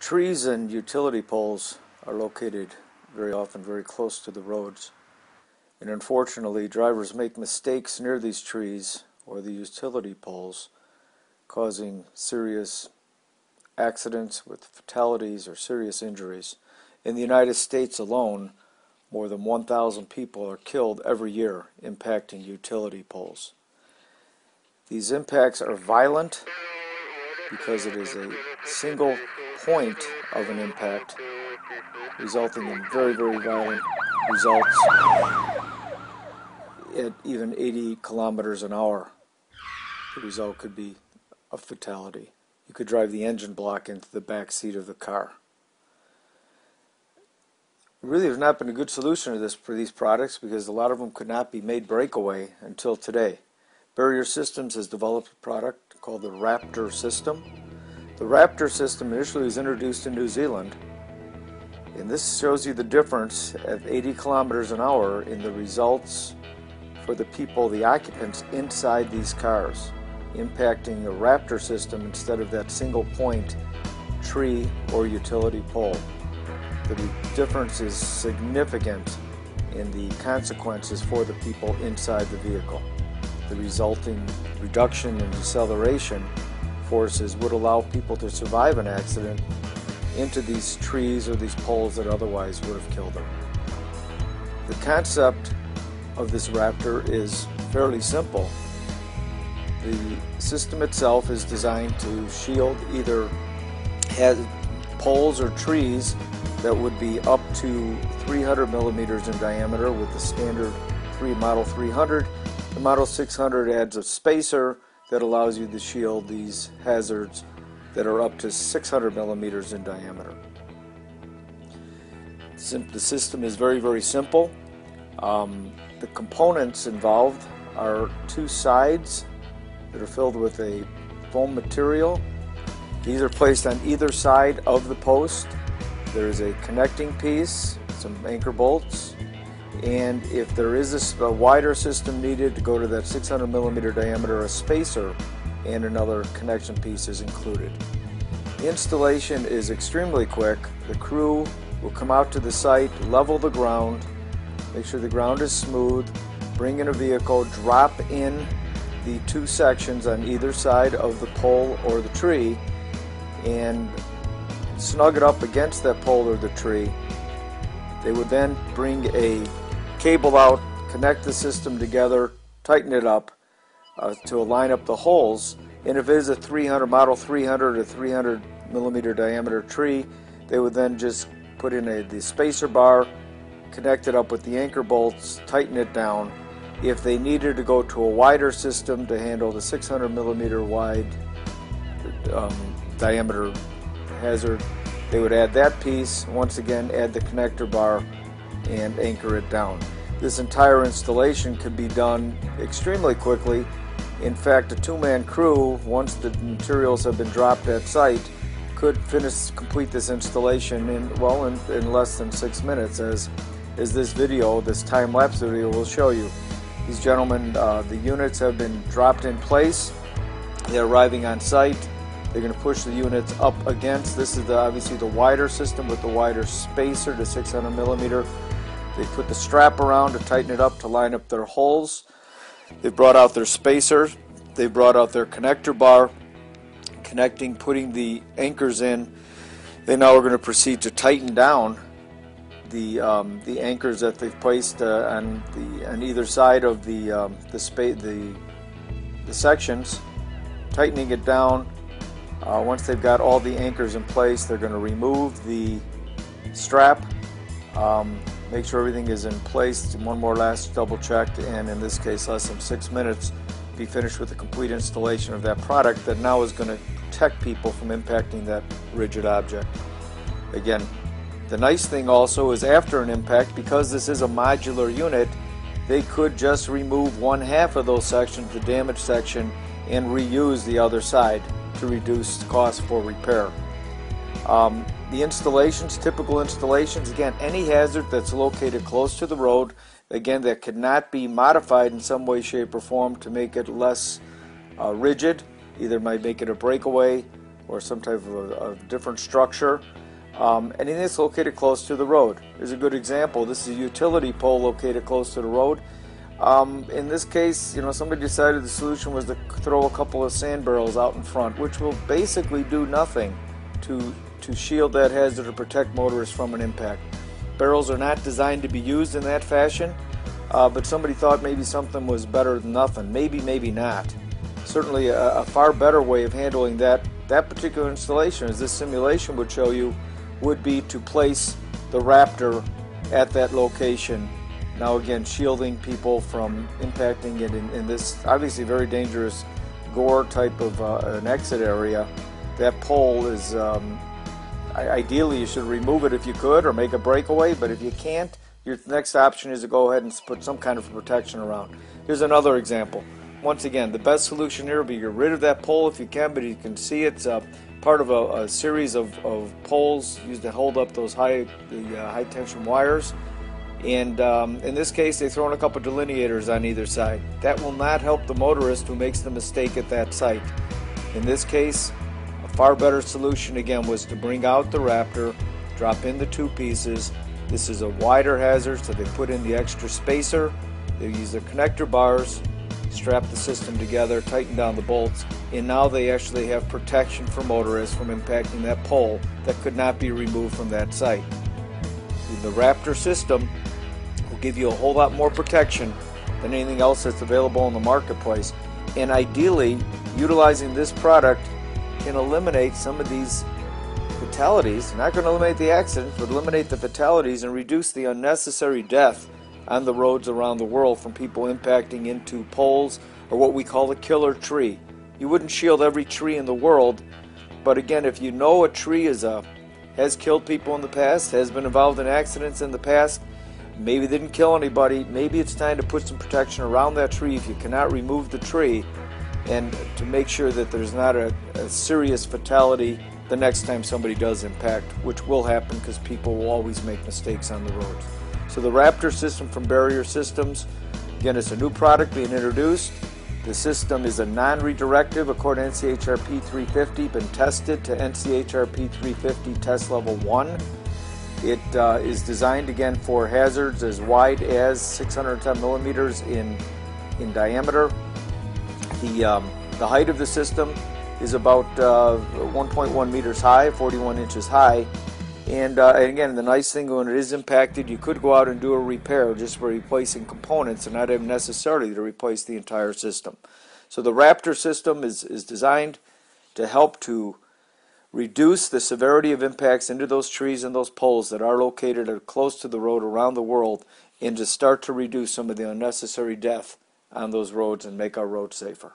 Trees and utility poles are located very often very close to the roads, and unfortunately drivers make mistakes near these trees or the utility poles, causing serious accidents with fatalities or serious injuries. In the United States alone, more than 1,000 people are killed every year impacting utility poles. These impacts are violent because it is a single point of an impact, resulting in very, very violent results at even 80 kilometers an hour. The result could be a fatality. You could drive the engine block into the back seat of the car. Really, there's not been a good solution to this for these products because a lot of them could not be made breakaway until today. Barrier Systems has developed a product called the Raptor system. The Raptor system initially was introduced in New Zealand, and this shows you the difference at 80 kilometers an hour in the results for the people, the occupants inside these cars, impacting the Raptor system instead of that single point tree or utility pole. The difference is significant in the consequences for the people inside the vehicle. The resulting reduction in deceleration forces would allow people to survive an accident into these trees or these poles that otherwise would have killed them. The concept of this Raptor is fairly simple. The system itself is designed to shield either poles or trees that would be up to 300 millimeters in diameter with the standard Model 300. The Model 600 adds a spacer that allows you to shield these hazards that are up to 600 millimeters in diameter. The system is very, very simple. The components involved are two sides that are filled with a foam material. These are placed on either side of the post. There is a connecting piece, some anchor bolts, and if there is a wider system needed to go to that 600 millimeter diameter, a spacer and another connection piece is included. The installation is extremely quick. The crew will come out to the site, level the ground, make sure the ground is smooth, bring in a vehicle, drop in the two sections on either side of the pole or the tree, and snug it up against that pole or the tree. They would then bring a cable out, connect the system together, tighten it up to line up the holes. And if it is a Model 300 or 300 millimeter diameter tree, they would then just put in the spacer bar, connect it up with the anchor bolts, tighten it down. If they needed to go to a wider system to handle the 600 millimeter wide diameter hazard, they would add that piece, once again add the connector bar and anchor it down. This entire installation could be done extremely quickly. In fact, a two-man crew, once the materials have been dropped at site, could complete this installation in less than 6 minutes, as this video, this time-lapse video will show you. These gentlemen, the units have been dropped in place. They're arriving on site. They're going to push the units up against. This is obviously the wider system with the wider spacer to 600 millimeter. They put the strap around to tighten it up to line up their holes. They've brought out their spacers. They've brought out their connector bar, putting the anchors in. They now are going to proceed to tighten down the anchors that they've placed on either side of the sections, tightening it down. Once they've got all the anchors in place, they're going to remove the strap, make sure everything is in place. One more last double check, and in this case less than 6 minutes, be finished with the complete installation of that product that now is going to protect people from impacting that rigid object. Again, the nice thing also is after an impact, because this is a modular unit, they could just remove one half of those sections, the damaged section, and reuse the other side to reduce the cost for repair. The installations, typical installations, again, any hazard that's located close to the road, again, that could not be modified in some way, shape, or form to make it less rigid, either might make it a breakaway or some type of a different structure. Anything that's located close to the road. Here's a good example. This is a utility pole located close to the road. In this case, somebody decided the solution was to throw a couple of sand barrels out in front, which will basically do nothing to shield that hazard or protect motorists from an impact. Barrels are not designed to be used in that fashion, but somebody thought maybe something was better than nothing. Maybe, maybe not. Certainly a far better way of handling that particular installation, as this simulation would show you, would be to place the Raptor at that location. Now again, shielding people from impacting it in this obviously very dangerous gore type of an exit area. That pole is, ideally you should remove it if you could, or make a breakaway, but if you can't, your next option is to go ahead and put some kind of protection around. Here's another example. Once again, the best solution here would be get rid of that pole if you can, but you can see it's part of a series of poles used to hold up those high tension wires. And in this case, they throw in a couple delineators on either side. That will not help the motorist who makes the mistake at that site. In this case, a far better solution again was to bring out the Raptor, drop in the two pieces. This is a wider hazard, so they put in the extra spacer. They use their connector bars, strap the system together, tighten down the bolts, and now they actually have protection for motorists from impacting that pole that could not be removed from that site. The Raptor system will give you a whole lot more protection than anything else that's available in the marketplace, and ideally utilizing this product can eliminate some of these fatalities. Not going to eliminate the accidents, but eliminate the fatalities and reduce the unnecessary death on the roads around the world from people impacting into poles or what we call a killer tree. You wouldn't shield every tree in the world, but again, if you know a tree has killed people in the past, has been involved in accidents in the past, maybe didn't kill anybody, maybe it's time to put some protection around that tree if you cannot remove the tree, and to make sure that there's not a serious fatality the next time somebody does impact, which will happen because people will always make mistakes on the roads. So the Raptor system from Barrier Systems, again, it's a new product being introduced. The system is a non-redirective according to NCHRP 350, been tested to NCHRP 350 test level 1. It is designed again for hazards as wide as 610 millimeters in diameter. The height of the system is about 1.1 meters high, 41 inches high. And again, the nice thing, when it is impacted, you could go out and do a repair just for replacing components and not even necessarily to replace the entire system. So the Raptor system is designed to help to reduce the severity of impacts into those trees and those poles that are located close to the road around the world, and to start to reduce some of the unnecessary death on those roads and make our roads safer.